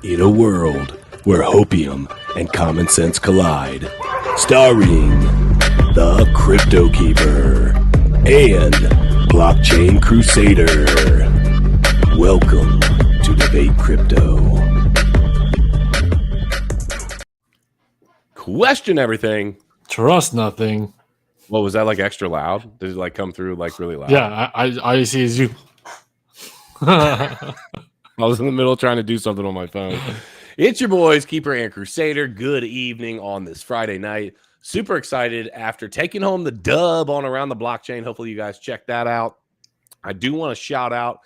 In a world where hopium and common sense collide, starring the CryptoKeeper and BlockchainCrusader. Welcome to Debate Crypto. Question everything. Trust nothing. What was that, like extra loud? Did it like come through like really loud? Yeah, I see is you. I was in the middle trying to do something on my phone. It's your boys, Keeper and Crusader. Good evening on this Friday night. Super excited after taking home the dub on Around the Blockchain. Hopefully you guys check that out. I do want to shout out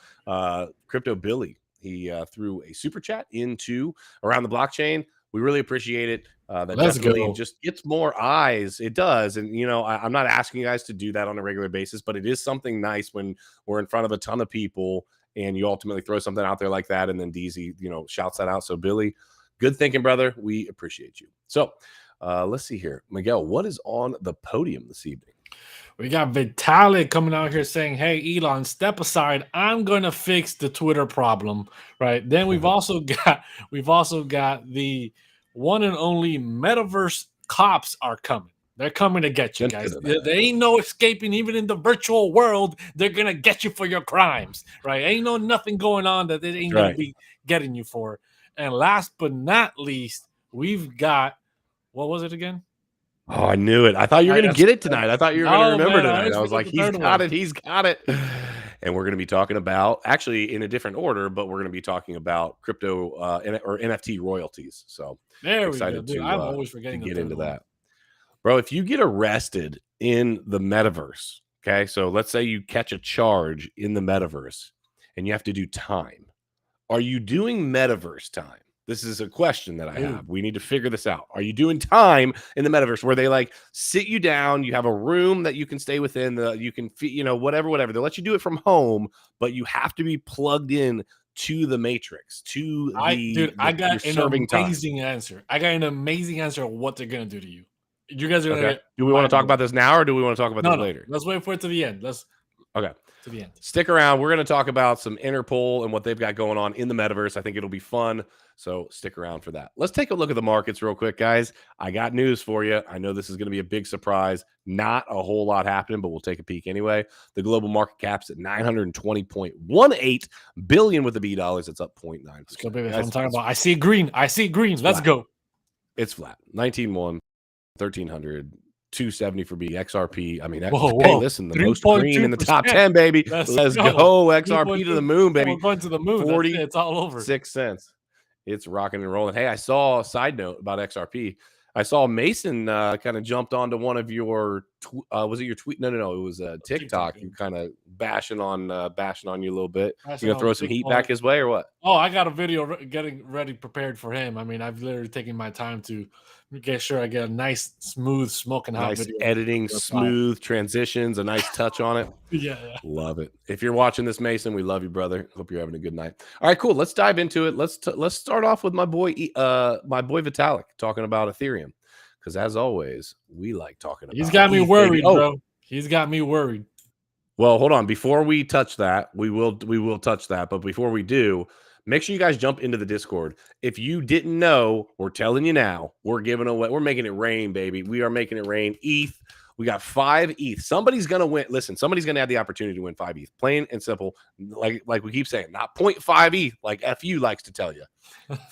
Crypto Billy. He threw a super chat into Around the Blockchain. We really appreciate it. That Let's definitely go. just gets more eyes. It does. And, you know, I'm not asking you guys to do that on a regular basis, but it is something nice when we're in front of a ton of people and you ultimately throw something out there like that. And then DZ, you know, shouts that out. So, Billy, good thinking, brother. We appreciate you. So, let's see here. Miguel, what is on the podium this evening? We got Vitalik coming out here saying, hey, Elon, step aside. I'm going to fix the Twitter problem. Right. Then we've also got the one and only Metaverse cops are coming. They're coming to get you guys. There ain't no escaping. Even in the virtual world, they're going to get you for your crimes. Right. Ain't no nothing going on that they ain't going to be getting you for. And last but not least, we've got, what was it again? Oh, I knew it. I thought you were going to get it tonight. I thought you were going to remember tonight. I was like, he's got it. He's got it. And we're going to be talking about, actually in a different order, but we're going to be talking about crypto or NFT royalties. So there excited we go. to, I'm always forgetting to get into that. Bro, if you get arrested in the metaverse, okay, so let's say you catch a charge in the metaverse and you have to do time. Are you doing metaverse time? This is a question that I have. We need to figure this out. Are you doing time in the metaverse where they like sit you down? You have a room that you can stay within. You can, you know, whatever. They'll let you do it from home, but you have to be plugged in to the matrix. I got an amazing answer. I got an amazing answer of what they're gonna do to you. You guys are gonna. Do we want to talk about this now, or do we want to talk about this later? Let's wait for it to the end. To the end. Stick around. We're going to talk about some Interpol and what they've got going on in the metaverse. I think it'll be fun. So stick around for that. Let's take a look at the markets real quick, guys. I got news for you. I know this is going to be a big surprise. Not a whole lot happening, but we'll take a peek anyway. The global market cap's at $920.18 billion with the B dollars. It's up 0.9%. Let's go, baby. That's what I'm talking about. I see green. Let's go. It's flat. 19.1, 1,300. 270 for B, XRP. I mean, hey, listen, the most green in the top 10, baby. Let's go. XRP to the moon, baby. We're going to the moon. 40, it's all over. 6 cents. It's rocking and rolling. Hey, I saw a side note about XRP. I saw Mason kind of jumped onto one of your, was it your tweet? No, it was TikTok. You kind of bashing on you a little bit. You gonna throw some heat back his way or what? Oh, I got a video getting ready, prepared for him. I mean, I've literally taken my time to get sure I get a nice, smooth, smoking hot video. Editing, smooth transitions, a nice touch on it. Yeah. Love it. If you're watching this, Mason, we love you, brother. Hope you're having a good night. All right, cool. Let's dive into it. Let's start off with my boy Vitalik talking about Ethereum, because as always, we like talking about. He's got me worried, bro. He's got me worried. Well, hold on. Before we touch that, we will touch that. But before we do, make sure you guys jump into the Discord. If you didn't know, we're telling you now. We're giving away. We're making it rain, baby. We are making it rain. ETH. We got 5 ETH. Somebody's gonna win. Listen, somebody's gonna have the opportunity to win 5 ETH. Plain and simple. Like we keep saying, not 0.5 ETH, like FU likes to tell you.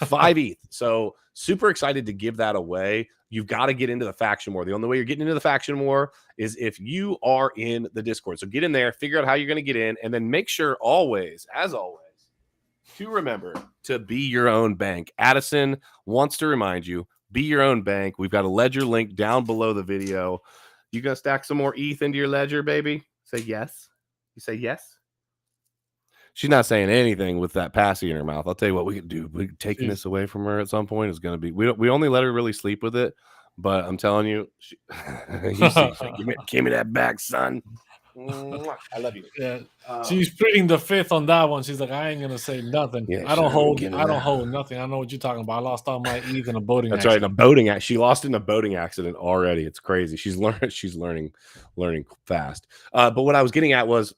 5 ETH. So super excited to give that away. You've got to get into the faction war. The only way you're getting into the faction war is if you are in the Discord. So get in there, figure out how you're going to get in, and then make sure always, as always, to remember to be your own bank. Addison wants to remind you, be your own bank. We've got a ledger link down below the video. You going to stack some more ETH into your ledger, baby? Say yes. You say yes? She's not saying anything with that passy in her mouth. I'll tell you what we can do. We're taking this away from her at some point is going to be. We only let her really sleep with it, but I'm telling you, give me that back, son. I love you. Yeah, she's pleading the fifth on that one. She's like, I ain't gonna say nothing. Yeah, I don't hold nothing. I know what you're talking about. I lost all my ETH in a boating. That's accident. Right, in a boating accident. She lost in a boating accident already. It's crazy. She's learning fast. But what I was getting at was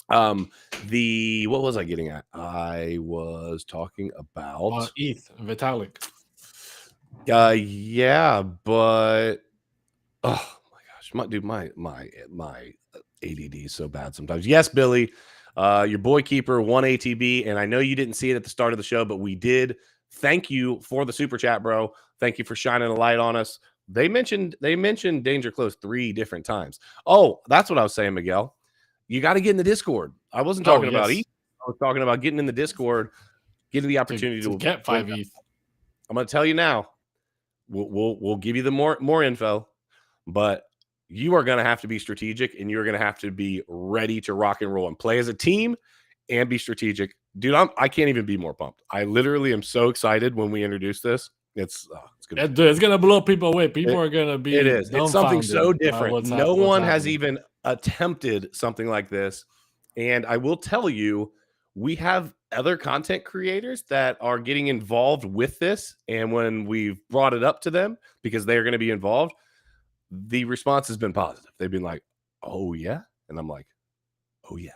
what was I getting at? I was talking about ETH and Vitalik. Yeah, but oh my gosh, my ADD is so bad sometimes. Yes, Billy, your boy Keeper won ATB, and I know you didn't see it at the start of the show, but we did. Thank you for the super chat, bro. Thank you for shining a light on us. They mentioned Danger Close 3 different times. Oh, that's what I was saying, Miguel. You got to get in the Discord. I wasn't talking about ETH. I was talking about getting in the Discord, getting the opportunity to get 5 ETH. I'm going to tell you now. We'll give you the more info, but you are going to have to be strategic, and you're going to have to be ready to rock and roll and play as a team and be strategic. Dude, I can't even be more pumped. I literally am so excited when we introduce this. It's gonna blow people away. People are gonna be. It is. It's something so different. No one has even attempted something like this, and I will tell you, we have other content creators that are getting involved with this, and when we've brought it up to them because they're going to be involved, the response has been positive. They've been like, "Oh yeah," and I'm like, "Oh yeah."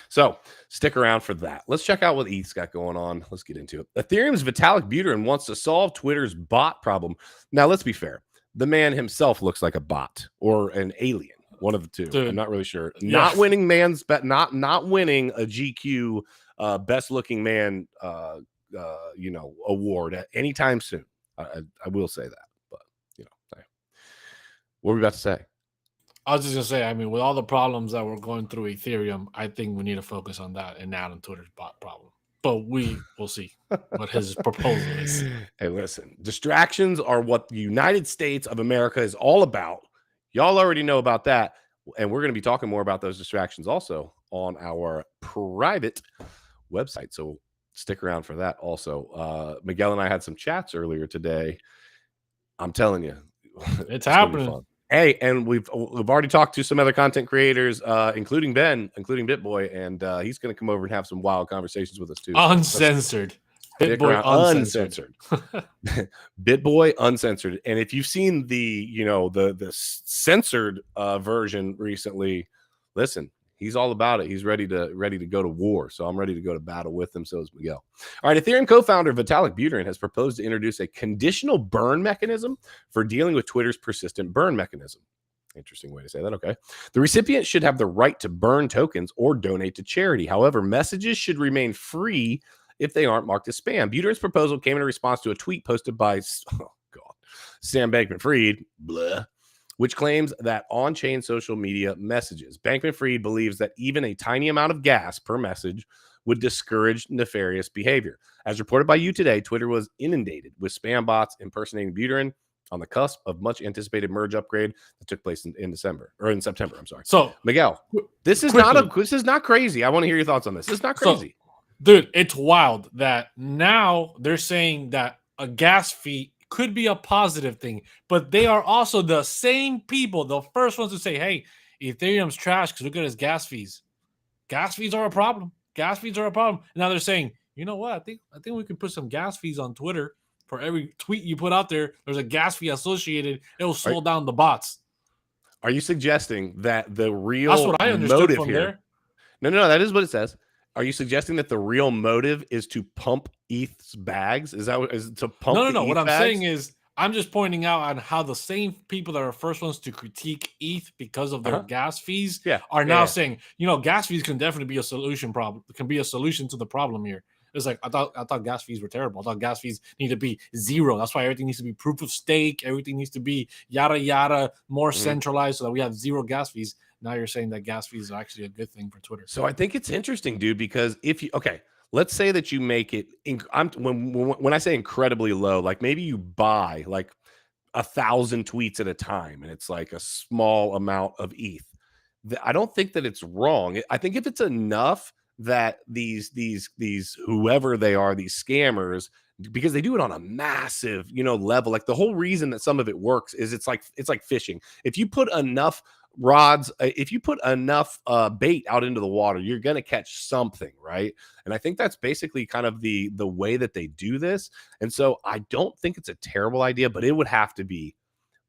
So stick around for that. Let's check out what ETH's got going on. Let's get into it. Ethereum's Vitalik Buterin wants to solve Twitter's bot problem. Now, let's be fair. The man himself looks like a bot or an alien, one of the two. Dude, I'm not really sure. Yeah. Not winning man's bet, not winning a GQ best looking man, award at anytime soon. I will say that, but what were we about to say? I was just gonna say, I mean, with all the problems that we're going through Ethereum, I think we need to focus on that and not on Twitter's bot problem. But we will see what his proposal is. Hey, listen, distractions are what the United States of America is all about. Y'all already know about that, and we're going to be talking more about those distractions also on our private website. So stick around for that. Also, Miguel and I had some chats earlier today. I'm telling you, it's happening. Hey, and we've already talked to some other content creators, including Ben, including BitBoy, and he's going to come over and have some wild conversations with us too. Uncensored. BitBoy uncensored. BitBoy uncensored. And if you've seen the censored version recently, listen, he's all about it. He's ready to go to war. So I'm ready to go to battle with him. So is Miguel. All right. Ethereum co-founder Vitalik Buterin has proposed to introduce a conditional burn mechanism for dealing with Twitter's persistent burn mechanism. Interesting way to say that. Okay. The recipient should have the right to burn tokens or donate to charity. However, messages should remain free if they aren't marked as spam. Buterin's proposal came in response to a tweet posted by Sam Bankman-Fried, which claims that on-chain social media messages. Bankman-Fried believes that even a tiny amount of gas per message would discourage nefarious behavior. As reported by You Today, Twitter was inundated with spam bots impersonating Buterin on the cusp of much-anticipated merge upgrade that took place in September. I'm sorry. So, Miguel, this is not crazy. I want to hear your thoughts on this. This is not crazy. Dude, it's wild that now they're saying that a gas fee could be a positive thing, but they are also the same people, the first ones to say, hey, Ethereum's trash because look at his gas fees. Gas fees are a problem. Gas fees are a problem. And now they're saying, you know what? I think we can put some gas fees on Twitter. For every tweet you put out there, there's a gas fee associated. It will slow down the bots. Are you suggesting that the real That's what I understood from there? No, that is what it says. Are you suggesting that the real motive is to pump ETH's bags? Is it to pump? No. What I'm saying is, I'm just pointing out on how the same people that are first ones to critique ETH because of their gas fees are now saying, gas fees can definitely be a solution problem. It can be a solution to the problem here. It's like I thought gas fees were terrible. I thought gas fees need to be zero. That's why everything needs to be proof of stake. Everything needs to be yada yada, more centralized, so that we have zero gas fees. Now you're saying that gas fees are actually a good thing for Twitter. So I think it's interesting, dude, because let's say that you make it. When I say incredibly low, like maybe you buy like 1,000 tweets at a time, and it's like a small amount of ETH. I don't think that it's wrong. I think if it's enough that these whoever they are, these scammers, because they do it on a massive level. Like the whole reason that some of it works is it's like fishing. If you put enough rods, if you put enough bait out into the water, you're going to catch something, right? And I think that's basically kind of the way that they do this. And so I don't think it's a terrible idea, but it would have to be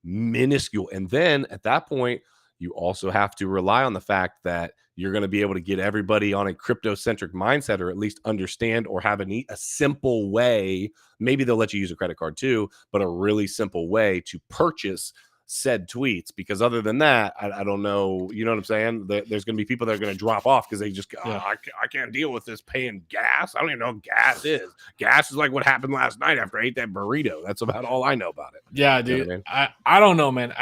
minuscule. And then at that point, you also have to rely on the fact that you're going to be able to get everybody on a crypto-centric mindset, or at least understand or have a simple way. Maybe they'll let you use a credit card too, but a really simple way to purchase said tweets, because other than that, I don't know. You know what I'm saying? There's going to be people that are going to drop off because they just, I can't deal with this paying gas. I don't even know what gas is. Gas is like what happened last night after I ate that burrito. That's about all I know about it. Yeah, dude. You know I mean? I don't know, man.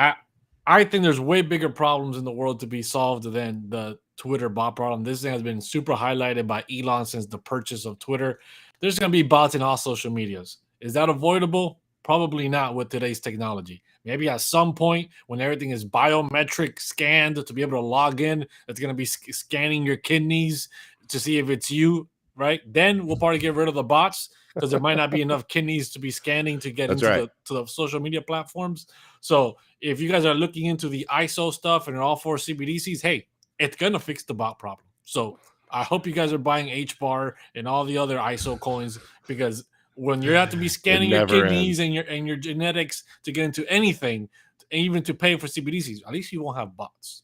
I think there's way bigger problems in the world to be solved than the Twitter bot problem. This thing has been super highlighted by Elon since the purchase of Twitter. There's going to be bots in all social medias. Is that avoidable? Probably not with today's technology. Maybe at some point when everything is biometric scanned to be able to log in, it's going to be scanning your kidneys to see if it's you, right? Then we'll probably get rid of the bots because there might not be enough kidneys to be scanning to get into the social media platforms. So if you guys are looking into the ISO stuff and are all for CBDCs, hey, it's going to fix the bot problem. So I hope you guys are buying HBAR and all the other ISO coins, because when you have to be scanning your kidneys and your genetics to get into anything, even to pay for CBDCs, at least you won't have bots.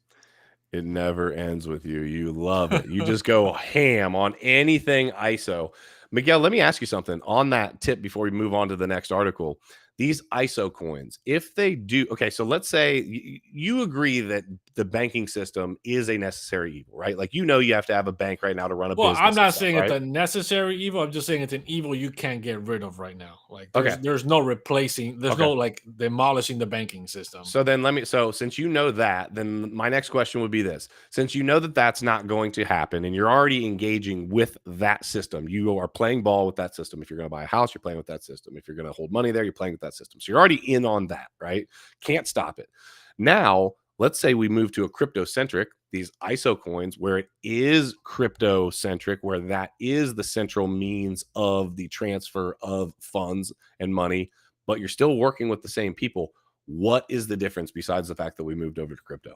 It never ends with you. You love it. You just go ham on anything ISO. Miguel, let me ask you something on that tip before we move on to the next article. These ISO coins, if they do, okay, so let's say you agree that the banking system is a necessary evil, right? Like, you have to have a bank right now to run a business. Well, I'm not saying it's a necessary evil. I'm just saying it's an evil you can't get rid of right now. Like, there's no replacing, there's no like demolishing the banking system. So then since you know that, then my next question would be this. Since you know that that's not going to happen and you're already engaging with that system, you are playing ball with that system. If you're going to buy a house, you're playing with that system. If you're going to hold money there, you're playing with that system. So you're already in on that, right? Can't stop it. Now, let's say we move to a crypto-centric, these ISO coins, where it is crypto-centric, where that is the central means of the transfer of funds and money, but you're still working with the same people. What is the difference besides the fact that we moved over to crypto?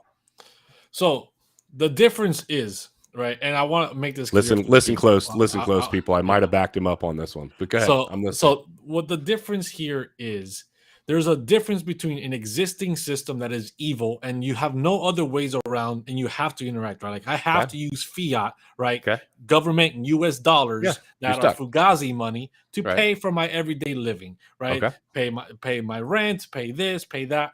So the difference is, right, and I want to make this clear. Listen close, people. I might have backed him up on this one, but go ahead. So what the difference here is, there's a difference between an existing system that is evil and you have no other ways around and you have to interact, right? Like, I have to use fiat, right? Government and US dollars that are Fugazi money to pay for my everyday living, right? Pay my rent, pay this, pay that.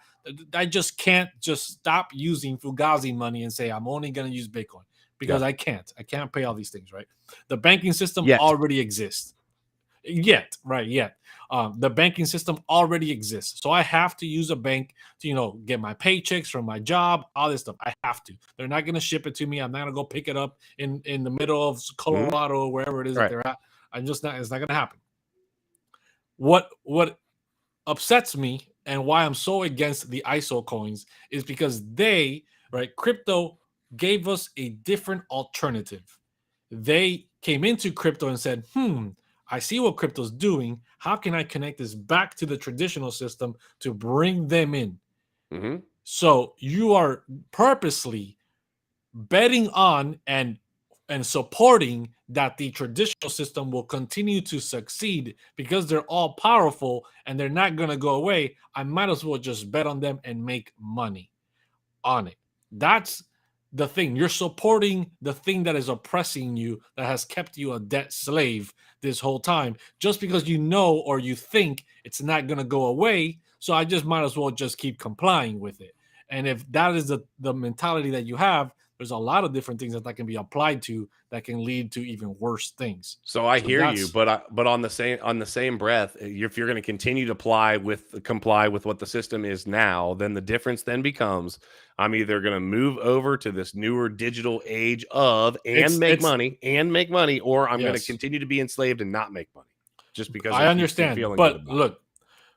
I just can't just stop using Fugazi money and say I'm only going to use Bitcoin, because I can't pay all these things, right? The banking system already exists. The banking system already exists. So I have to use a bank to, get my paychecks from my job, all this stuff. I have to. They're not going to ship it to me. I'm not going to go pick it up in the middle of Colorado or wherever it is that they're at. It's not going to happen. What upsets me and why I'm so against the ISO coins is because crypto gave us a different alternative. They came into crypto and said, I see what crypto's doing. How can I connect this back to the traditional system to bring them in? So you are purposely betting on and supporting that the traditional system will continue to succeed because they're all powerful and they're not going to go away. I might as well just bet on them and make money on it. That's the thing. You're supporting the thing that is oppressing you, that has kept you a debt slave this whole time, just because you know or you think it's not going to go away. So I just might as well just keep complying with it. And if that is the mentality that you have, there's a lot of different things that can be applied to that can lead to even worse things. So I hear you, but on the same breath, if you're going to continue to comply with what the system is now, then the difference then becomes, I'm either going to move over to this newer digital age make money, or I'm going to continue to be enslaved and not make money, just because I understand. But look,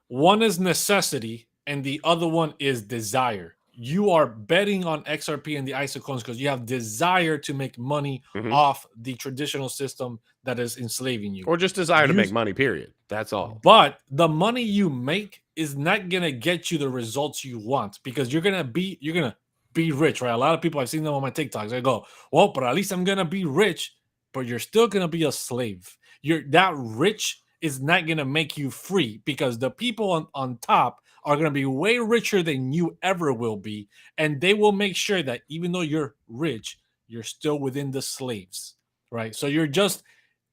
one is necessity and the other one is desire. You are betting on XRP and the ISO coins because you have desire to make money off the traditional system that is enslaving you. Or just desire to make money, period. That's all. But the money you make is not going to get you the results you want, because you're going to be rich, right? A lot of people, I've seen them on my TikToks. I go, well, but at least I'm going to be rich, but you're still going to be a slave. That rich is not going to make you free, because the people on top are going to be way richer than you ever will be. And they will make sure that even though you're rich, you're still within the slaves, right? So you're just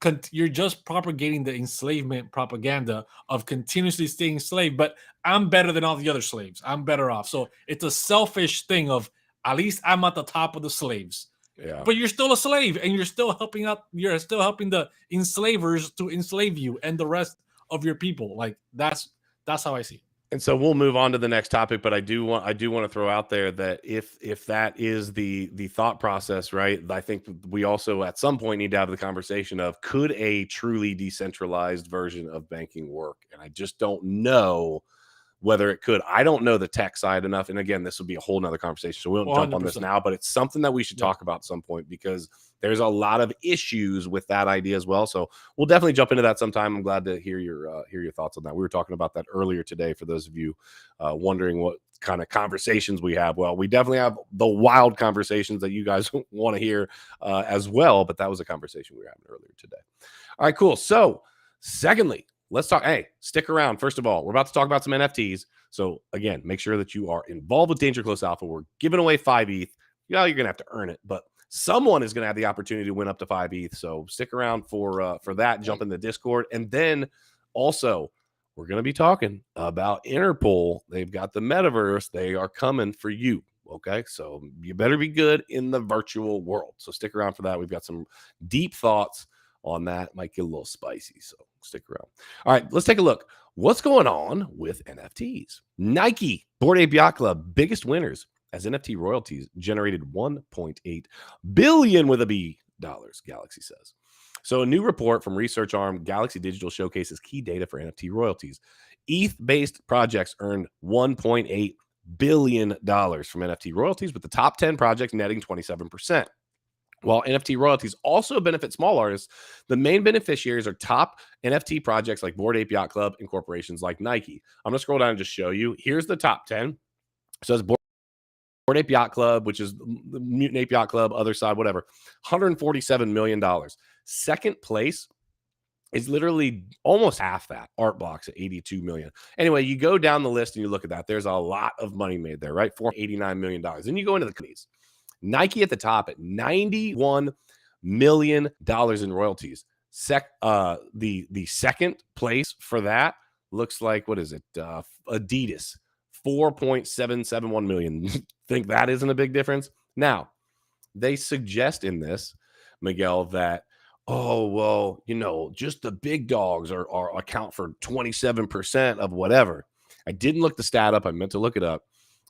propagating the enslavement propaganda of continuously staying slave, but I'm better than all the other slaves. I'm better off. So it's a selfish thing of, at least I'm at the top of the slaves. Yeah. But you're still a slave, and you're still helping out. You're still helping the enslavers to enslave you and the rest of your people. Like that's how I see it. And so we'll move on to the next topic, but I do want to throw out there that if that is the thought process, right? I think we also at some point need to have the conversation of, could a truly decentralized version of banking work? And I just don't know whether it could. I don't know the tech side enough. And again, this will be a whole nother conversation, so we won't jump on this now, but it's something that we should talk about at some point, because there's a lot of issues with that idea as well. So we'll definitely jump into that sometime. I'm glad to hear your thoughts on that. We were talking about that earlier today, for those of you wondering what kind of conversations we have. Well, we definitely have the wild conversations that you guys want to hear as well, but that was a conversation we were having earlier today. All right, cool. So secondly, let's talk. Hey, stick around. First of all, we're about to talk about some NFTs. So again, make sure that you are involved with Danger Close Alpha. We're giving away 5 ETH. Yeah, you're going to have to earn it, but someone is going to have the opportunity to win up to 5 ETH. So stick around for that. Jump in the Discord. And then also, we're going to be talking about Interpol. They've got the Metaverse. They are coming for you. Okay, so you better be good in the virtual world. So stick around for that. We've got some deep thoughts on that. Might get a little spicy, so stick around. All right, let's take a look. What's going on with NFTs? Nike, Bored Ape Yacht Club, biggest winners, as NFT royalties generated 1.8 billion with a B dollars, Galaxy says. So a new report from research arm Galaxy Digital showcases key data for NFT royalties. ETH-based projects earned $1.8 billion from NFT royalties, with the top 10 projects netting 27%. While NFT royalties also benefit small artists, the main beneficiaries are top NFT projects like Bored Ape Yacht Club and corporations like Nike. I'm going to scroll down and just show you. Here's the top 10. So it's Bored Ape Yacht Club, which is the Mutant Ape Yacht Club, other side, whatever, $147 million. Second place is literally almost half that, Art Blocks at 82 million. Anyway, you go down the list and you look at that. There's a lot of money made there, right? $489 million. Then you go into the companies. Nike at the top at $91 million in royalties. The second place for that looks like, what is it? Adidas, 4.771 million. Think that isn't a big difference? Now, they suggest in this, Miguel, that, oh, well, just the big dogs are account for 27% of whatever. I didn't look the stat up. I meant to look it up.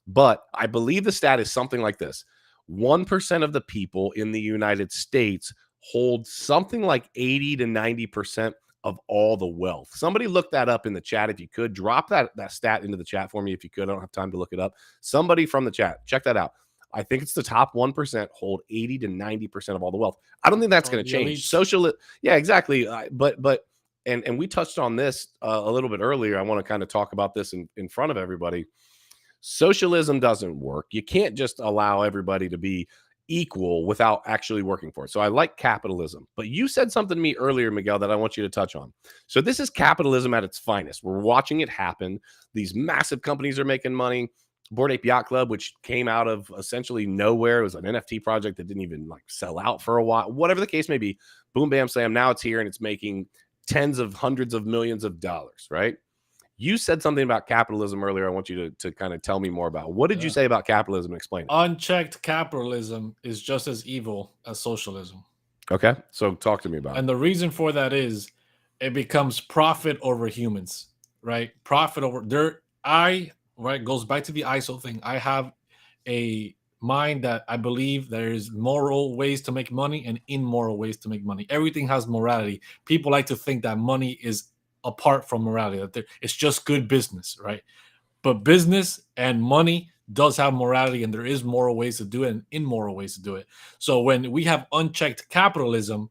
But I believe the stat is something like this. 1% of the people in the United States hold something like 80 to 90% of all the wealth. Somebody look that up in the chat if you could. Drop that stat into the chat for me if you could. I don't have time to look it up. Somebody from the chat, check that out. I think it's the top 1% hold 80 to 90% of all the wealth. I don't think that's going to change. Yeah, exactly. But we touched on this a little bit earlier. I want to kind of talk about this in front of everybody. Socialism doesn't work. You can't just allow everybody to be equal without actually working for it. So I like capitalism. But you said something to me earlier, Miguel, that I want you to touch on. So this is capitalism at its finest. We're watching it happen. These massive companies are making money. Bored Ape Yacht Club, which came out of essentially nowhere. It was an NFT project that didn't even sell out for a while. Whatever the case may be, boom, bam, slam. Now it's here and it's making tens of hundreds of millions of dollars, right? You said something about capitalism earlier. I want you to kind of tell me more about. What did you say about capitalism? Explain it. Unchecked capitalism is just as evil as socialism. Okay, so talk to me about it. And the reason for that is it becomes profit over humans, right? Profit over there. Right, goes back to the ISO thing. I have a mind that I believe there's moral ways to make money and immoral ways to make money. Everything has morality. People like to think that money is apart from morality, that it's just good business, right? But business and money does have morality, and there is moral ways to do it and immoral ways to do it. So when we have unchecked capitalism,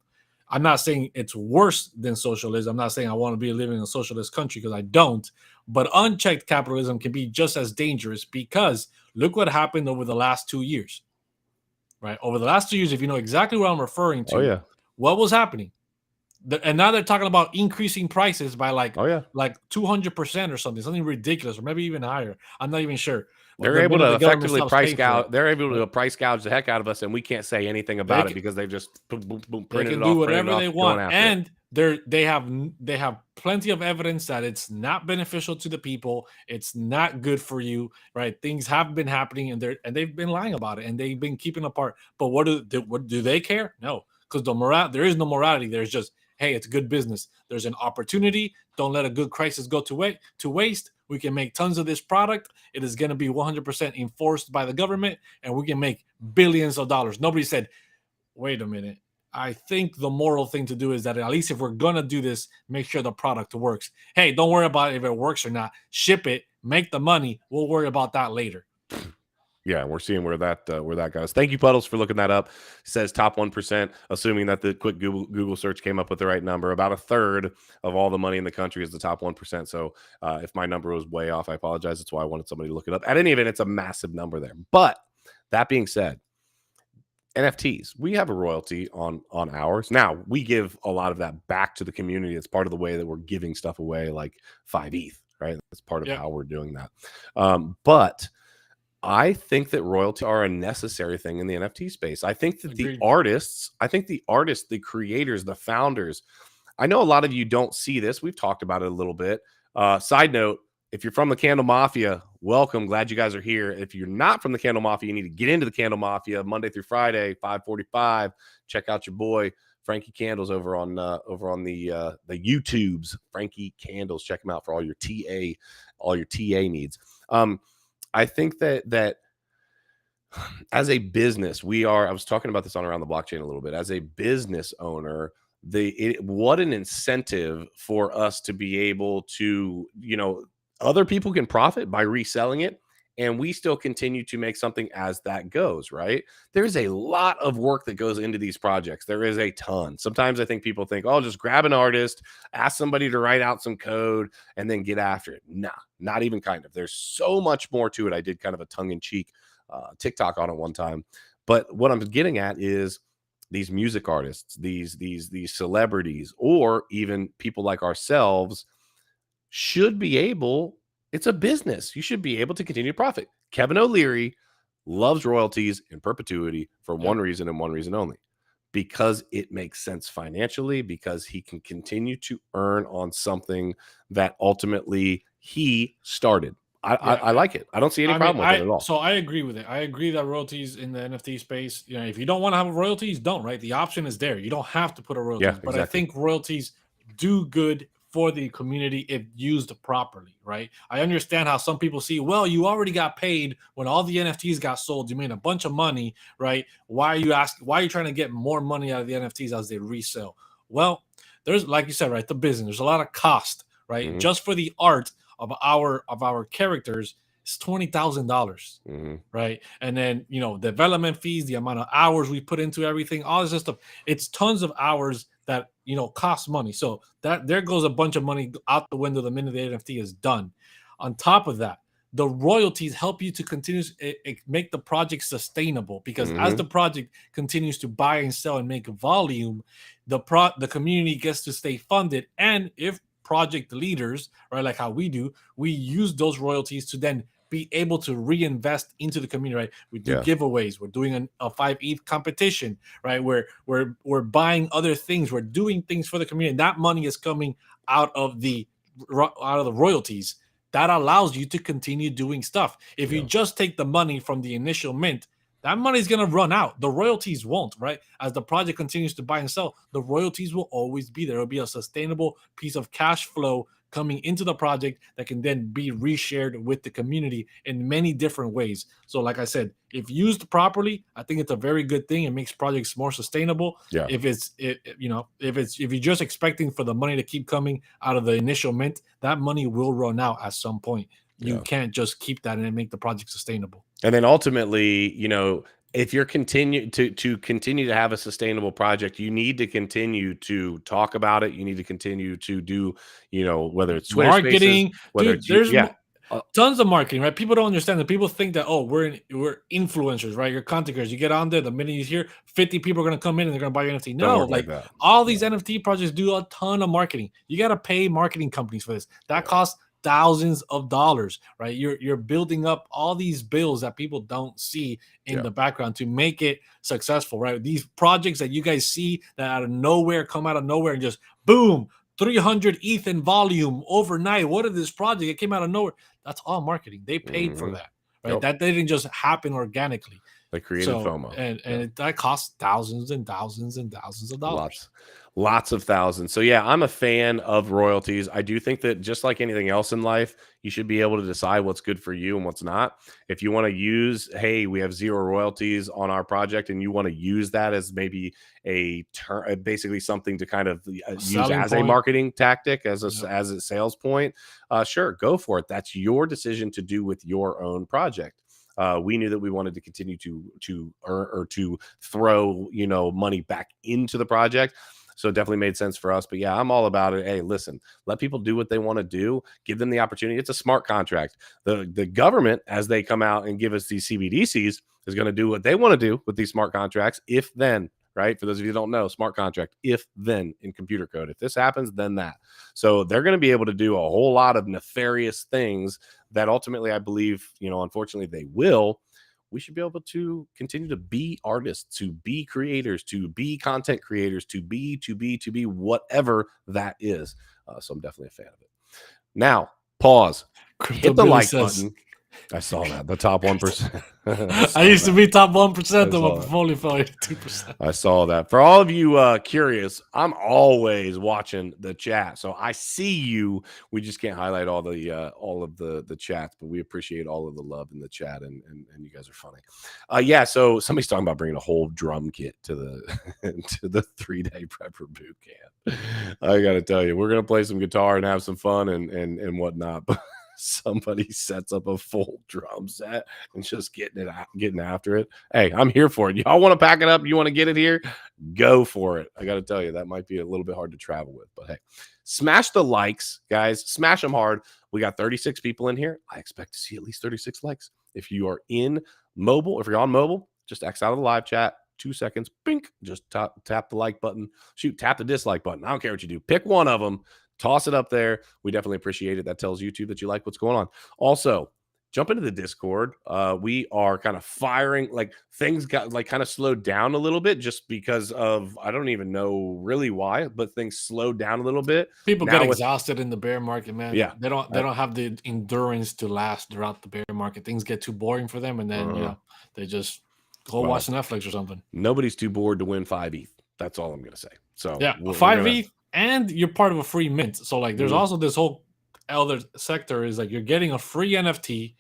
I'm not saying it's worse than socialism. I'm not saying I want to be living in a socialist country, because I don't. But unchecked capitalism can be just as dangerous, because look what happened over the last 2 years, right? Over the last 2 years, if you know exactly what I'm referring to, oh, yeah. What was happening? And now they're talking about increasing prices by like 200% or something ridiculous, or maybe even higher. I'm not even sure. They're able to effectively price gouge. They're able to price gouge the heck out of us, and we can't say anything about it because they've just boom, boom, boom, printed it off. They can do whatever they want, and they have plenty of evidence that it's not beneficial to the people. It's not good for you, right? Things have been happening, and they've been lying about it, and they've been keeping apart. But what do they care? No, because there is no morality. There's just, hey, it's good business. There's an opportunity. Don't let a good crisis go to waste. We can make tons of this product. It is going to be 100% enforced by the government, and we can make billions of dollars. Nobody said, wait a minute. I think the moral thing to do is that at least if we're going to do this, make sure the product works. Hey, don't worry about if it works or not. Ship it, make the money. We'll worry about that later. Yeah, we're seeing where that goes. Thank you, Puddles, for looking that up. It says top 1%, assuming that the quick Google search came up with the right number. About a third of all the money in the country is the top 1%. So if my number was way off, I apologize. That's why I wanted somebody to look it up. At any event, it's a massive number there. But that being said, NFTs, we have a royalty on ours. Now, we give a lot of that back to the community. It's part of the way that we're giving stuff away, like 5 ETH, right? That's part of how we're doing that. But I think that royalties are a necessary thing in the NFT space. I think that the artists, the creators, the founders, I know a lot of you don't see this. We've talked about it a little bit. Side note, if you're from the Candle Mafia, welcome. Glad you guys are here. If you're not from the Candle Mafia, you need to get into the Candle Mafia Monday through Friday, 5:45. Check out your boy Frankie Candles over on the YouTubes. Frankie Candles. Check him out for all your TA needs. I think that as a business, I was talking about this on Around the Blockchain a little bit. As a business owner, what an incentive for us to be able to, other people can profit by reselling it, and we still continue to make something as that goes, right? There's a lot of work that goes into these projects. There is a ton. Sometimes I think people think, oh, just grab an artist, ask somebody to write out some code, and then get after it. Nah, not even kind of. There's so much more to it. I did kind of a tongue-in-cheek TikTok on it one time. But what I'm getting at is these music artists, these celebrities, or even people like ourselves should be able, it's a business. You should be able to continue to profit. Kevin O'Leary loves royalties in perpetuity for one reason and one reason only, because it makes sense financially, because he can continue to earn on something that ultimately he started. I like it. I don't see any problem with it at all. So I agree with it. I agree that royalties in the NFT space, if you don't want to have royalties, don't, right? The option is there. You don't have to put a royalties. Yeah, exactly. But I think royalties do good for the community if used properly, right? I understand how some people see, well, you already got paid when all the NFTs got sold. You made a bunch of money, right? Why are you trying to get more money out of the NFTs as they resell? Well, there's, like you said, right, the business. There's a lot of cost, right? Mm-hmm. Just for the art of our characters, it's $20,000, right? And then development fees, the amount of hours we put into everything, all this stuff. It's tons of hours that cost money. So that there goes a bunch of money out the window the minute the NFT is done. On top of that, the royalties help you to continue make the project sustainable, because as the project continues to buy and sell and make volume, the community gets to stay funded. And if project leaders, right, like how we do, we use those royalties to then be able to reinvest into the community, right? We do giveaways. We're doing a 5 ETH competition, right? We're buying other things. We're doing things for the community. That money is coming out of the royalties. That allows you to continue doing stuff. If you just take the money from the initial mint, that money is going to run out. The royalties won't, right? As the project continues to buy and sell, the royalties will always be there. It'll be a sustainable piece of cash flow coming into the project that can then be reshared with the community in many different ways. So like I said, if used properly, I think it's a very good thing. It makes projects more sustainable. Yeah. If you're just expecting for the money to keep coming out of the initial mint, that money will run out at some point. You can't just keep that and make the project sustainable. And then ultimately, if you're continue to have a sustainable project, you need to continue to talk about it. You need to continue to do, whether it's Twitter marketing, Spaces, whether dude, tons of marketing, right? People don't understand that. People think that, oh, we're influencers, right? You're content creators. You get on there, the minute you hear 50 people are going to come in and they're going to buy your NFT. No, like that. all these NFT projects do a ton of marketing. You got to pay marketing companies for this. That costs thousands of dollars, right? You're building up all these bills that people don't see in the background to make it successful, right? These projects that you guys see that out of nowhere come out of nowhere and just boom, 300 ETH in volume overnight. What is this project? It came out of nowhere. That's all marketing. They paid for that, right? That didn't just happen organically. They created FOMO, and that costs thousands and thousands and thousands of dollars. Lots of thousands. So yeah, I'm a fan of royalties. I do think that just like anything else in life, you should be able to decide what's good for you and what's not. If you want to use, hey, we have 0 royalties on our project, and you want to use that as maybe a basically something to kind of use as a marketing tactic, as a sales point, sure, go for it. That's your decision to do with your own project. We knew that we wanted to continue to earn or to throw, money back into the project. So it definitely made sense for us. But yeah, I'm all about it. Hey, listen, let people do what they want to do. Give them the opportunity. It's a smart contract. The government, as they come out and give us these CBDCs, is going to do what they want to do with these smart contracts. If then, right? For those of you who don't know, smart contract, if then in computer code. If this happens, then that. So they're going to be able to do a whole lot of nefarious things that ultimately, I believe, unfortunately they will. We should be able to continue to be artists, to be creators, to be content creators, to be whatever that is. So I'm definitely a fan of it. Now, pause. Hit the like button. I saw that. The top 1%. I used to be top 1% of my portfolio fell 2%. I saw that. For all of you curious, I'm always watching the chat. So I see you. We just can't highlight all of the chats, but we appreciate all of the love in the chat, and you guys are funny. Yeah, so somebody's talking about bringing a whole drum kit to the 3-day prepper boot camp. I got to tell you, we're going to play some guitar and have some fun and whatnot, but somebody sets up a full drum set and just getting after it. Hey, I'm here for it. Y'all want to pack it up? You want to get it here? Go for it. I got to tell you, that might be a little bit hard to travel with, but hey, smash the likes, guys. Smash them hard. We got 36 people in here. I expect to see at least 36 likes. If you are in mobile, if you're on mobile, just X out of the live chat. 2 seconds. Bink. Just tap the like button. Shoot, tap the dislike button. I don't care what you do. Pick one of them. Toss it up there. We definitely appreciate it. That tells YouTube that you like what's going on. Also, jump into the Discord. We are kind of firing, like things got like kind of slowed down a little bit just because of, I don't even know really why, but things slowed down a little bit. People get exhausted in the bear market, man. Yeah. They don't have the endurance to last throughout the bear market. Things get too boring for them, and then they just go watch Netflix or something. Nobody's too bored to win 5 ETH. That's all I'm gonna say. So yeah, 5 ETH. And you're part of a free mint. So like there's also this whole other sector is like you're getting a free NFT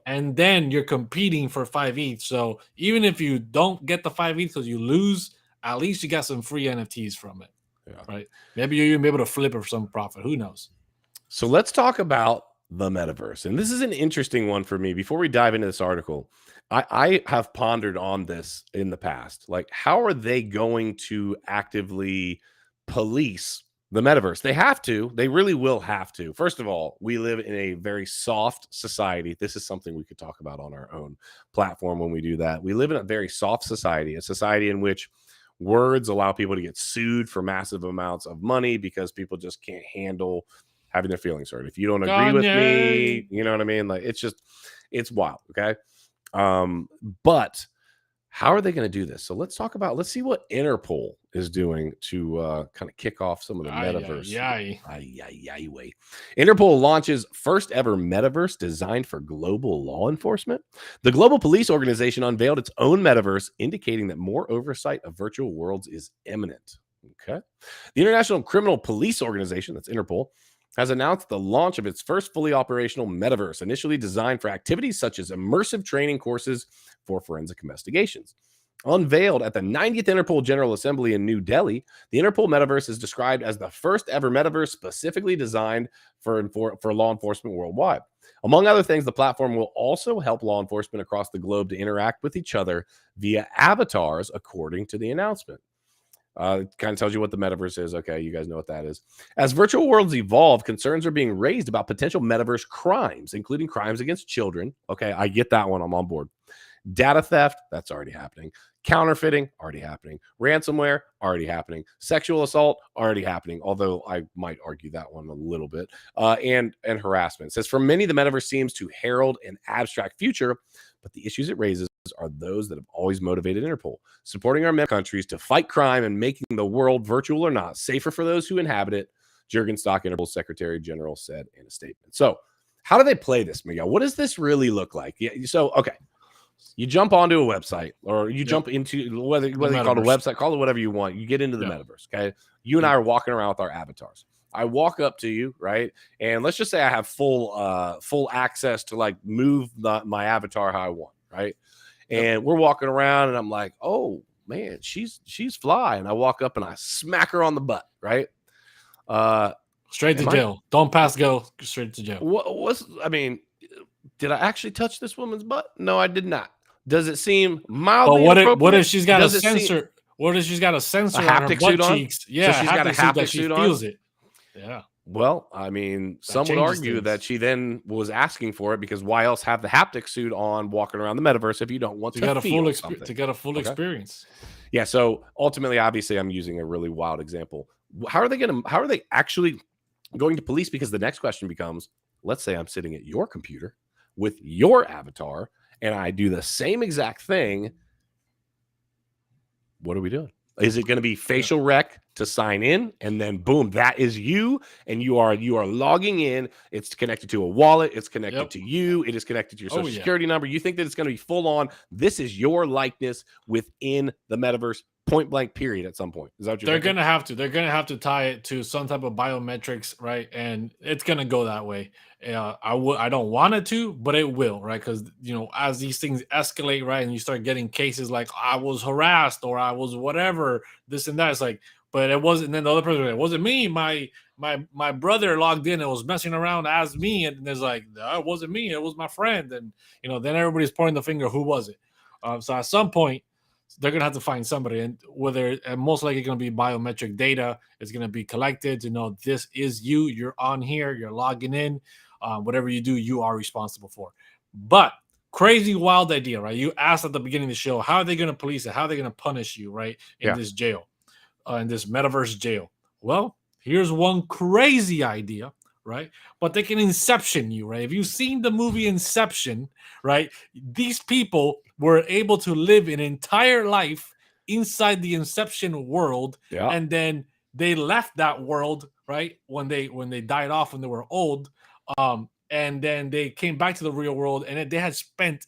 and then you're competing for 5 ETH. So even if you don't get the 5 ETH because you lose, at least you got some free NFTs from it. Yeah. Right. Maybe you'll even be able to flip it for some profit. Who knows? So let's talk about the metaverse. And this is an interesting one for me. Before we dive into this article, I have pondered on this in the past. Like, how are they going to actively police the metaverse? They have to. They really will have to. First of all, we live in a very soft society. This is something we could talk about on our own platform when we do that. We live in a very soft society, a society in which words allow people to get sued for massive amounts of money because people just can't handle having their feelings hurt. If you don't agree with me, you know what I mean? Like, it's wild. Okay. But how are they going to do this? So let's see what Interpol is doing to kind of kick off some of the metaverse. Interpol launches first ever metaverse designed for global law enforcement. The global police organization unveiled its own metaverse, indicating that more oversight of virtual worlds is imminent. Okay. The International Criminal Police Organization, that's Interpol, has announced the launch of its first fully operational metaverse, initially designed for activities such as immersive training courses for forensic investigations. Unveiled at the 90th Interpol General Assembly in New Delhi, the Interpol metaverse is described as the first ever metaverse specifically designed for law enforcement worldwide. Among other things, the platform will also help law enforcement across the globe to interact with each other via avatars, according to the announcement. It kind of tells you what the metaverse is. Okay, you guys know what that is. As virtual worlds evolve, concerns are being raised about potential metaverse crimes, including crimes against children. Okay, I get that one. I'm on board. Data theft, that's already happening. Counterfeiting, already happening. Ransomware, already happening. Sexual assault, already happening. Although I might argue that one a little bit. And harassment. It says for many, the metaverse seems to herald an abstract future, but the issues it raises are those that have always motivated Interpol, supporting our member countries to fight crime and making the world, virtual or not, safer for those who inhabit it. Jürgen Stock, Interpol's Secretary General, said in a statement. So, how do they play this, Miguel? What does this really look like? Yeah, so, okay. You jump onto a website, or you jump into whether you call it a website, call it whatever you want. You get into the metaverse. Okay. You and I are walking around with our avatars. I walk up to you, right? And let's just say I have full access to like move my avatar how I want, right? And we're walking around and I'm like, oh man, she's fly. And I walk up and I smack her on the butt, right? Straight to jail. Don't pass go, straight to jail. I mean, did I actually touch this woman's butt? No, I did not. Does it seem mildly inappropriate? What if she's got a sensor? What if she's got a sensor on her butt cheeks? Yeah, so she's got a haptic suit on. Feels it. Yeah. Well, I mean, some would argue that she then was asking for it because why else have the haptic suit on walking around the metaverse if you don't want to get a full something? To get a full experience. Yeah. So ultimately, obviously, I'm using a really wild example. How are they actually going to police? Because the next question becomes, let's say I'm sitting at your computer with your avatar and I do the same exact thing. What are we doing? Is it going to be facial rec to sign in, and then boom, that is you, and you are logging in? It's connected to a wallet. It's connected to you. It is connected to your social security number. You think that it's going to be full on? This is your likeness within the metaverse, point blank. Period. At some point, is that what they're going to have to? They're going to have to tie it to some type of biometrics, right? And it's going to go that way. I don't want it to, but it will, right? Because as these things escalate, right, and you start getting cases like I was harassed or I was whatever, this and that. It's like, but it wasn't. And then the other person, it wasn't me. My brother logged in and was messing around as me, and there's like, no, it wasn't me. It was my friend, and then everybody's pointing the finger. Who was it? So at some point, they're gonna have to find somebody, and most likely going to be biometric data is going to be collected to know this is you. You're on here. You're logging in. Whatever you do, you are responsible for. But crazy, wild idea, right? You asked at the beginning of the show, how are they going to police it? How are they going to punish you, right? In this jail, in this metaverse jail. Well, here's one crazy idea, right? But they can Inception you, right? If you've seen the movie Inception, right? These people were able to live an entire life inside the Inception world, and then they left that world, right? When they died off when they were old. And then they came back to the real world, and they had spent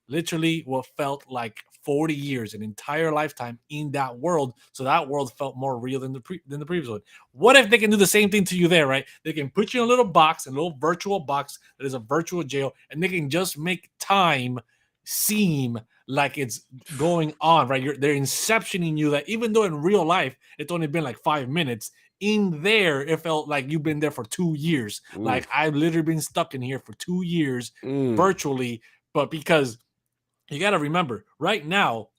literally what felt like 40 years, an entire lifetime in that world. So that world felt more real than the previous one. What if they can do the same thing to you there, right? They can put you in a little box, a little virtual box that is a virtual jail, and they can just make time seem like it's going on, right? They're inceptioning you that even though in real life it's only been like 5 minutes, in there it felt like you've been there for 2 years. Ooh. Like I've literally been stuck in here for 2 years virtually. But because you got to remember, right now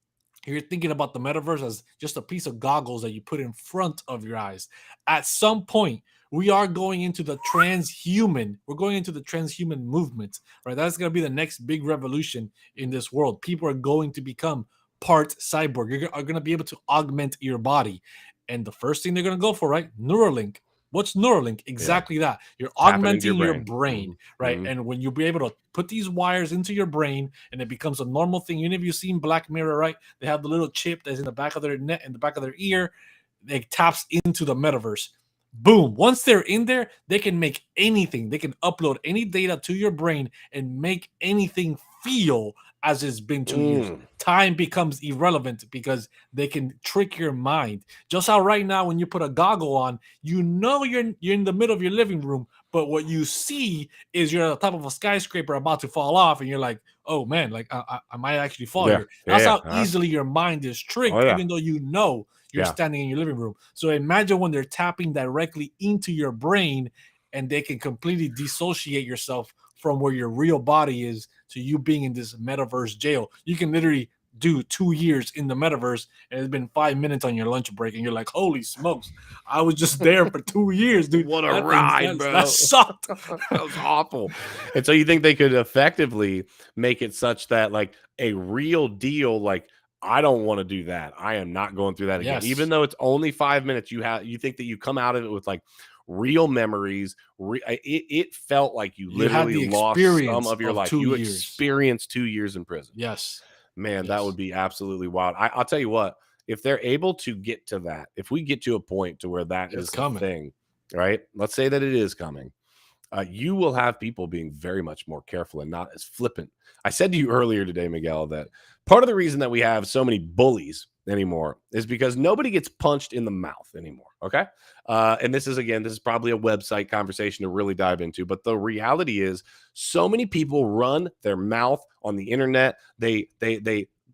you're thinking about the metaverse as just a piece of goggles that you put in front of your eyes. At some point, we are going into the transhuman. We're going into the transhuman movement, right? That's going to be the next big revolution in this world. People are going to become part cyborg. You're going to be able to augment your body. And the first thing they're going to go for, right? Neuralink. What's Neuralink? Exactly that. You're augmenting your brain, right? Mm-hmm. And when you'll be able to put these wires into your brain and it becomes a normal thing. Even if you've seen Black Mirror, right? They have the little chip that's in the back of their neck, in the back of their ear. It taps into the metaverse. Boom. Once they're in there, they can make anything. They can upload any data to your brain and make anything feel as it's been 2 years. Time becomes irrelevant because they can trick your mind. Just how right now when you put a goggle on, you're in the middle of your living room, but what you see is you're at the top of a skyscraper about to fall off, and you're like, oh man, like I might actually fall here. That's how easily your mind is tricked, even though you're standing in your living room. So imagine when they're tapping directly into your brain and they can completely dissociate yourself from where your real body is to you being in this metaverse jail. You can literally do 2 years in the metaverse, and it's been 5 minutes on your lunch break, and you're like, holy smokes, I was just there for 2 years, dude. What a ride, bro. That sucked. That was awful. And so you think they could effectively make it such that like a real deal, like, I don't want to do that. I am not going through that again. Yes. Even though it's only 5 minutes, you think that you come out of it with like real memories. It felt like you literally lost some of your life. You experienced 2 years in prison. Yes. Man, that would be absolutely wild. I'll tell you what, if they're able to get to that, if we get to a point to where that is a thing, right? Let's say that it is coming. You will have people being very much more careful and not as flippant. I said to you earlier today, Miguel, that part of the reason that we have so many bullies anymore is because nobody gets punched in the mouth anymore. Okay. And this is probably a website conversation to really dive into. But the reality is so many people run their mouth on the internet. They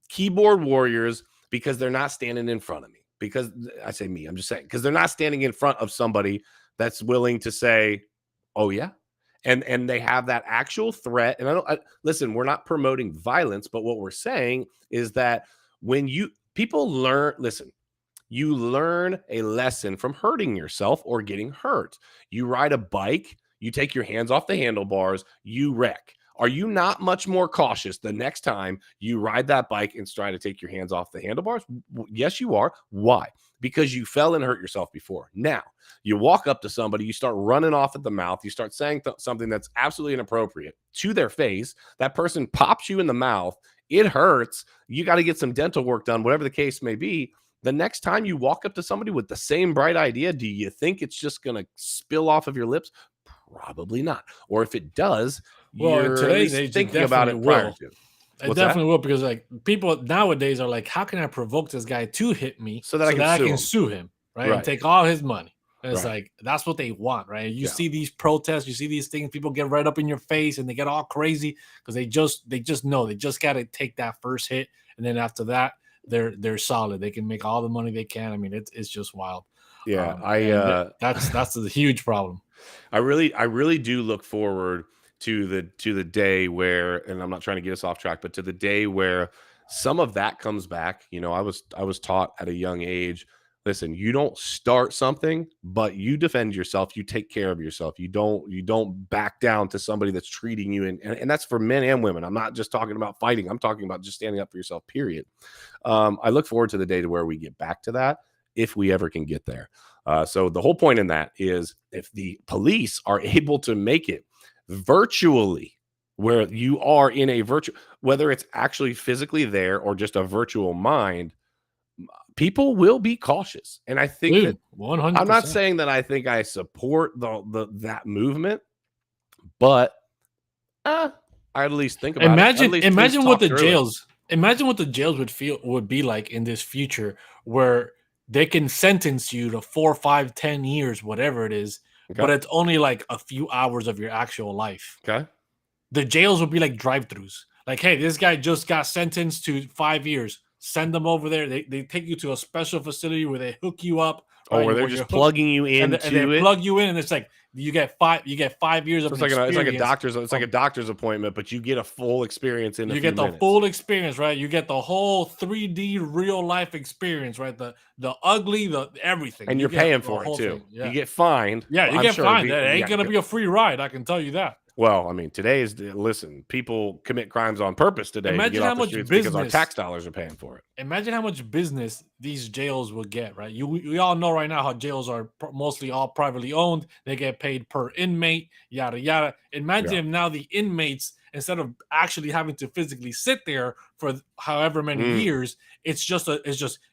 keyboard warriors because they're not standing in front of me. Because I say me, I'm just saying, because they're not standing in front of somebody that's willing to say, oh yeah. And they have that actual threat. And listen, we're not promoting violence, but what we're saying is that when people learn, listen, you learn a lesson from hurting yourself or getting hurt. You ride a bike, you take your hands off the handlebars, you wreck. Are you not much more cautious the next time you ride that bike and try to take your hands off the handlebars? Yes, you are. Why? Because you fell and hurt yourself before. Now, you walk up to somebody, you start running off at the mouth, you start saying something that's absolutely inappropriate to their face. That person pops you in the mouth. It hurts. You got to get some dental work done, whatever the case may be. The next time you walk up to somebody with the same bright idea, do you think it's just going to spill off of your lips? Probably not. Or if it does, you're today's age, thinking about it prior to. It definitely will, because like people nowadays are like, how can I provoke this guy to hit me so that I can sue him, right? And take all his money. And it's like, that's what they want, right? You see these protests, you see these things, people get right up in your face and they get all crazy because they just know they just got to take that first hit, and then after that they're solid. They can make all the money they can. I mean, it's just wild. Yeah, that's a huge problem. I really do look forward to the day where, and I'm not trying to get us off track, but to the day where some of that comes back. You know, I was taught at a young age, listen, you don't start something, but you defend yourself, you take care of yourself. You don't back down to somebody that's treating you, and that's for men and women. I'm not just talking about fighting. I'm talking about just standing up for yourself, period. I look forward to the day to where we get back to that, if we ever can get there. So the whole point in that is, if the police are able to make it virtually, where you are in a virtual, whether it's actually physically there or just a virtual mind, people will be cautious. And I think that 100%. I'm not saying that I think I support that movement, but I at least think about it. Imagine what the jails would be like in this future, where they can sentence you to 4, 5, 10 years, whatever it is, but it's only like a few hours of your actual life. Okay. The jails would be like drive-thrus. Like, hey, this guy just got sentenced to 5 years. Send them over there. They take you to a special facility where they hook you up. Right? Or where they're just plugging you into and they plug you in, and it's like you get 5 years of experience. It's like a doctor's appointment, but you get a full experience in. You get the full experience, right? You get the whole 3D real life experience, right? The ugly, the everything, and you're paying for it too. Yeah. You get fined. Yeah, you get fined. It ain't gonna be a free ride. I can tell you that. Well, I mean, listen, people commit crimes on purpose today. Imagine how much business, because our tax dollars are paying for it. Imagine how much business these jails will get, right? We all know right now how jails are mostly all privately owned. They get paid per inmate, yada, yada. Imagine if now the inmates, instead of actually having to physically sit there for however many years, it's just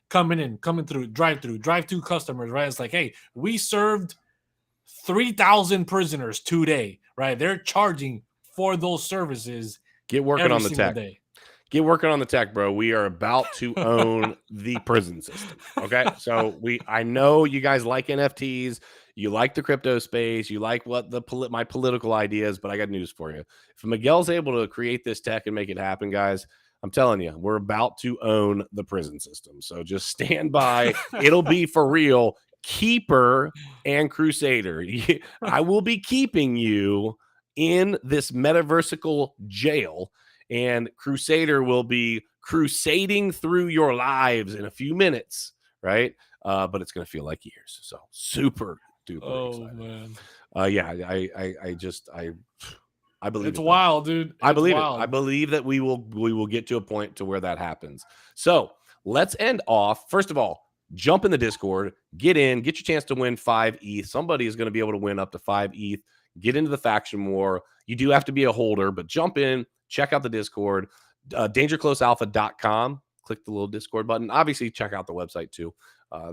coming through drive-through customers, right? It's like, hey, we served 3,000 prisoners today, right? They're charging for those services. Get working on the tech. Get working on the tech, bro. We are about to own the prison system. Okay. So I know you guys like NFTs. You like the crypto space. You like what my political ideas, but I got news for you. If Miguel's able to create this tech and make it happen, guys, I'm telling you, we're about to own the prison system. So just stand by. It'll be for real. Keeper and Crusader. I will be keeping you in this metaversical jail, and Crusader will be crusading through your lives in a few minutes, right? But it's going to feel like years. So super duper excited. Man. I believe it's wild, dude. It's I believe wild. it. I believe that we will get to a point to where that happens. So let's end off. First of all, jump in the Discord, get in, get your chance to win 5 ETH. Somebody is going to be able to win up to 5 ETH. Get into the faction war. You do have to be a holder, but jump in, check out the Discord, dangerclosealpha.com. Click the little Discord button. Obviously, check out the website too.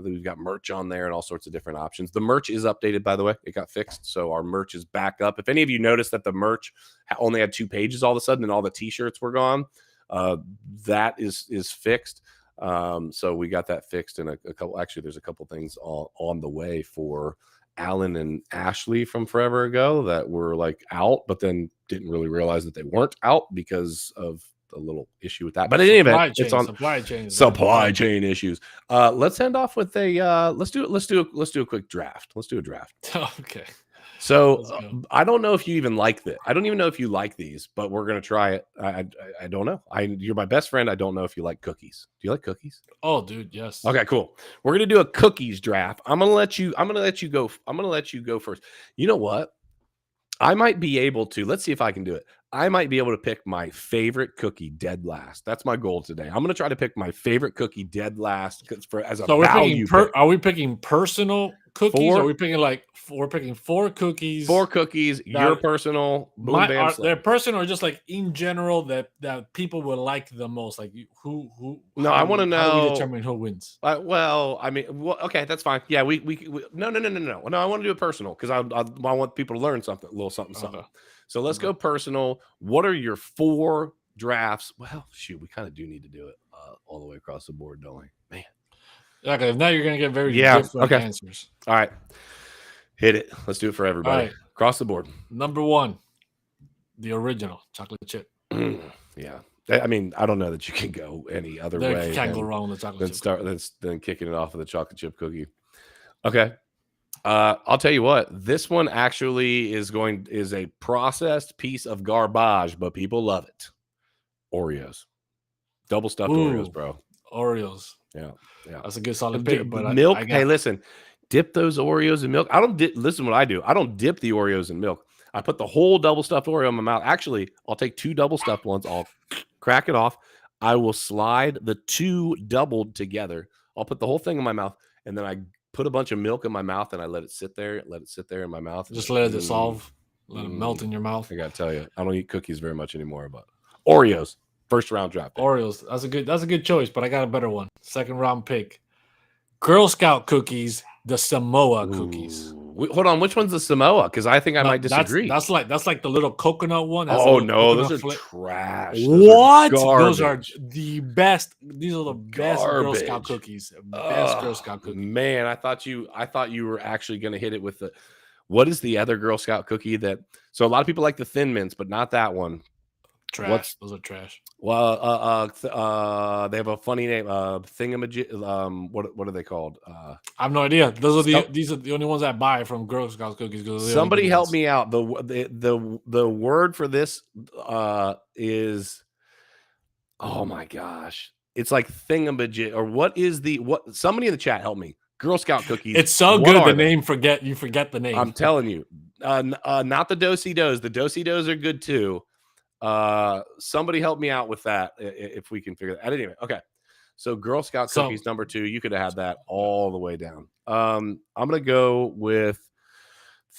We've got merch on there and all sorts of different options. The merch is updated, by the way. It got fixed, so our merch is back up. If any of you noticed that the merch only had 2 pages all of a sudden and all the T-shirts were gone, that is fixed. So we got that fixed in a couple. Actually, there's a couple things on the way for Alan and Ashley from forever ago that were like out, but then didn't really realize that they weren't out because of a little issue with that. But in any event, it's on supply chain issues. Let's end off with a let's do a quick draft. Let's do a draft. Okay. So I don't know if you even like this. I don't even know if you like these, but we're gonna try it. I don't know. You're my best friend. I don't know if you like cookies. Do you like cookies? Oh, dude, yes. Okay, cool. We're gonna do a cookies draft. I'm gonna let you go first. You know what? I might be able to. Let's see if I can do it. I might be able to pick my favorite cookie dead last. That's my goal today. I'm going to try to pick my favorite cookie dead last as a value. Are we picking personal cookies? Or are we picking we're picking 4 cookies? 4 cookies. Your personal. They're personal, or just like in general that people would like the most. Like who? No, I want to know. How do we determine who wins? Okay, that's fine. Yeah, we no. I want to do it personal because I want people to learn something, a little something. So let's go personal. What are your 4 drafts? Well, shoot, we kind of do need to do it all the way across the board, don't we? Man. Okay, now you're going to get very different answers. All right. Hit it. Let's do it for everybody. All right. Across the board. Number 1, the original chocolate chip. Yeah. I mean, I don't know that you can go any other way. You can't go wrong with the chocolate chip. Then kicking it off with a chocolate chip cookie. Okay. I'll tell you what, this one actually is a processed piece of garbage, but people love it. Oreos. Double stuffed Oreos, bro. Oreos. Yeah. That's a good solid pick. But milk. Hey, listen, dip those Oreos in milk. Listen what I do. I don't dip the Oreos in milk. I put the whole double stuffed Oreo in my mouth. Actually, I'll take 2 double stuffed ones. I'll crack it off. I will slide the 2 doubled together. I'll put the whole thing in my mouth, and then I put a bunch of milk in my mouth, and I let it sit there in my mouth. Just let it dissolve, let it melt in your mouth. I gotta tell you, I don't eat cookies very much anymore, but Oreos, first round draft pick. Oreos, that's a good choice, but I got a better one. Second round pick. Girl Scout cookies, the Samoa cookies. Hold on, which one's the Samoa? Because I think I might disagree. That's like the little coconut one. Those are trash. What? Those are the best. These are the best Girl Scout cookies. Best Girl Scout cookies. Man, I thought you were actually going to hit it with the. What is the other Girl Scout cookie that? So a lot of people like the Thin Mints, but not that one. Trash. Those are trash. Well, they have a funny name. Thingamajig. What are they called? I have no idea. These are the only ones I buy from Girl Scout cookies. Somebody help me out. The word for this is. Oh my gosh! It's like thingamajig, or what is what? Somebody in the chat help me. Girl Scout cookies. It's so good. The name you forget the name. I'm telling you. Not the Do-si-dos. The Do-si-dos are good too. Somebody help me out with that if we can figure that out. Anyway, okay. So Girl Scout cookies number 2. You could have had that all the way down. I'm gonna go with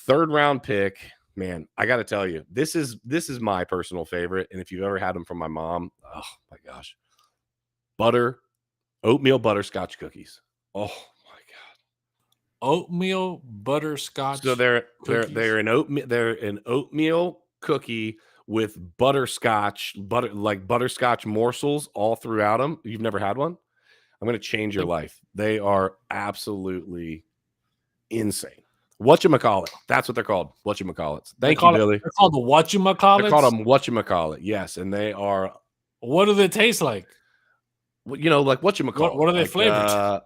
3rd round pick. Man, I gotta tell you, this is my personal favorite. And if you've ever had them from my mom, oh my gosh, oatmeal butterscotch cookies. Oh my god, oatmeal butterscotch. So they're an oatmeal cookie with butterscotch morsels all throughout them. You've never had one? I'm going to change your life. They are absolutely insane. Whatchamacallit. That's what they're called. Whatchamacallits. Thank you, Billy. They're called the whatchamacallits? They're called them whatchamacallit. Yes, and they are. What do they taste like? You know, like whatchamacallit. What are they flavored?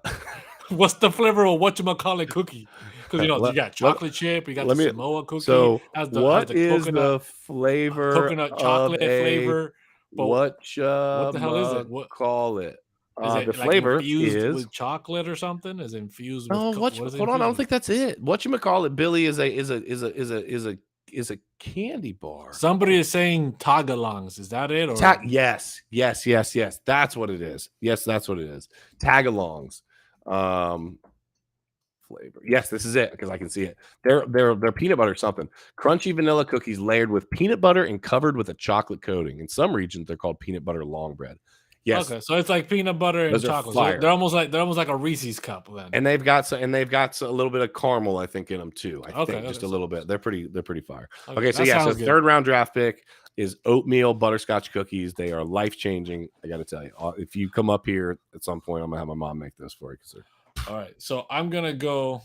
What's the flavor of whatchamacallit cookie? Because you got chocolate chip, you got the Samoa cookie. So what is the flavor? Coconut chocolate flavor. What the hell is it? What call it? is The it? Like flavor infused is. with chocolate or something? Is it infused with? Oh, What is it hold on. I infused don't with? think that's it. Whatchamacallit, Billy, is a candy bar. Somebody is saying tagalongs. Is that it? Or Yes. That's what it is. Yes, that's what it is. Tagalongs. Flavor. Yes, this is it because I can see it. They're peanut butter something. Crunchy vanilla cookies layered with peanut butter and covered with a chocolate coating. In some regions, they're called peanut butter long bread. Yes. Okay, so it's like peanut butter and Those are chocolate. So fire. they're almost like a Reese's cup then. And they've got a little bit of caramel, I think, in them too. I think just a little bit. They're pretty fire. Okay, so yeah, so third round draft pick is oatmeal butterscotch cookies. They are life changing. I got to tell you, if you come up here at some point, I'm gonna have my mom make those for you. All right, so I'm gonna go.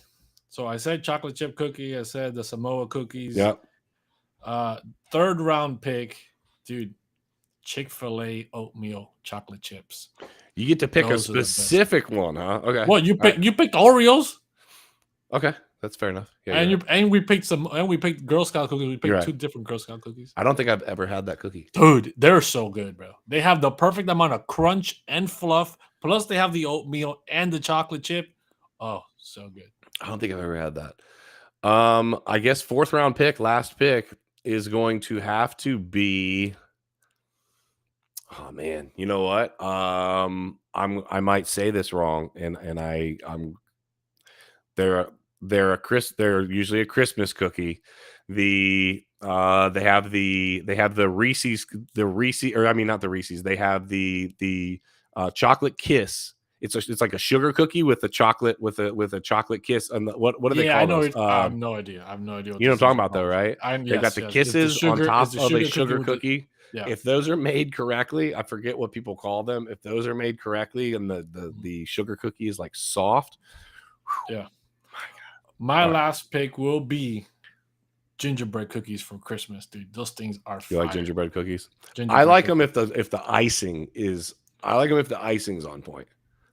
So I said chocolate chip cookie. I said the Samoa cookies. Yep. Third round pick, dude. Chick-fil-A oatmeal chocolate chips. You get to pick a specific one, huh? Okay. What you picked? Right. You picked Oreos. Okay, that's fair enough. Yeah, and we picked Girl Scout cookies. We picked two different Girl Scout cookies. I don't think I've ever had that cookie. Dude, they're so good, bro. They have the perfect amount of crunch and fluff. Plus, they have the oatmeal and the chocolate chip. Oh, so good. I don't think I've ever had that. I guess fourth round pick, last pick is going to have to be. Oh man, you know what? I might say this wrong, and they're usually a Christmas cookie. They have the Reese's, or I mean not the Reese's. They have the chocolate kiss. It's like a sugar cookie with a chocolate kiss. And what do they call I know those? I have no idea. You know what I'm talking about though, right? They've got the kisses on top of a sugar cookie. Yeah. If those are made correctly, I forget what people call them. If those are made correctly and the sugar cookie is like soft. Yeah. My last pick will be gingerbread cookies for Christmas, dude. Those things are fire. You like gingerbread cookies? I like them if the icing is on point.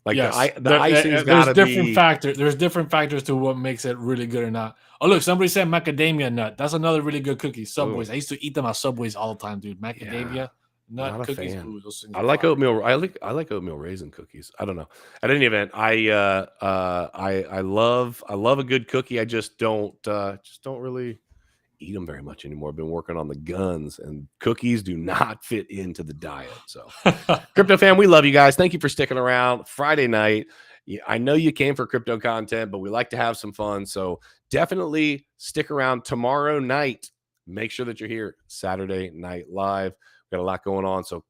Like yes. the icing's got to be factors. There's different factors to what makes it really good or not. Oh, look, somebody said macadamia nut. That's another really good cookie. Subways. Ooh. I used to eat them at Subways all the time, dude. Macadamia nut cookies. Ooh, those things I like oatmeal. I like oatmeal raisin cookies. I don't know. At any event, I love a good cookie. I just don't really eat them very much anymore. I've been working on the guns, and cookies do not fit into the diet. So Crypto fam, we love you guys. Thank you for sticking around. Friday night, I know you came for crypto content, but we like to have some fun. So definitely stick around tomorrow night. Make sure that you're here Saturday Night Live. We got a lot going on. So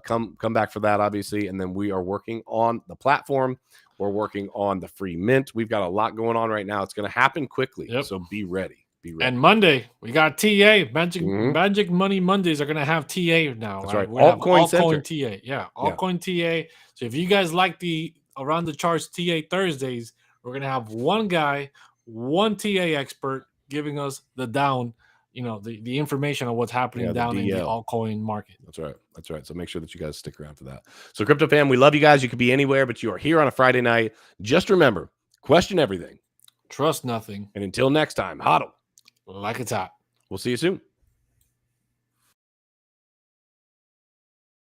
come back for that, obviously. And then we are working on the platform. We're working on the free mint. We've got a lot going on right now. It's going to happen quickly. Yep. So be ready. And Monday, we got TA. Magic Money Mondays are going to have TA now. That's right. Altcoin TA. Yeah, altcoin TA. So if you guys like the Around the Charts TA Thursdays, we're going to have one guy, one TA expert giving us the down, the information on what's happening down in the altcoin market. That's right. So make sure that you guys stick around for that. So Crypto fam, we love you guys. You could be anywhere, but you are here on a Friday night. Just remember, question everything. Trust nothing. And until next time, hodl like it's hot. We'll see you soon.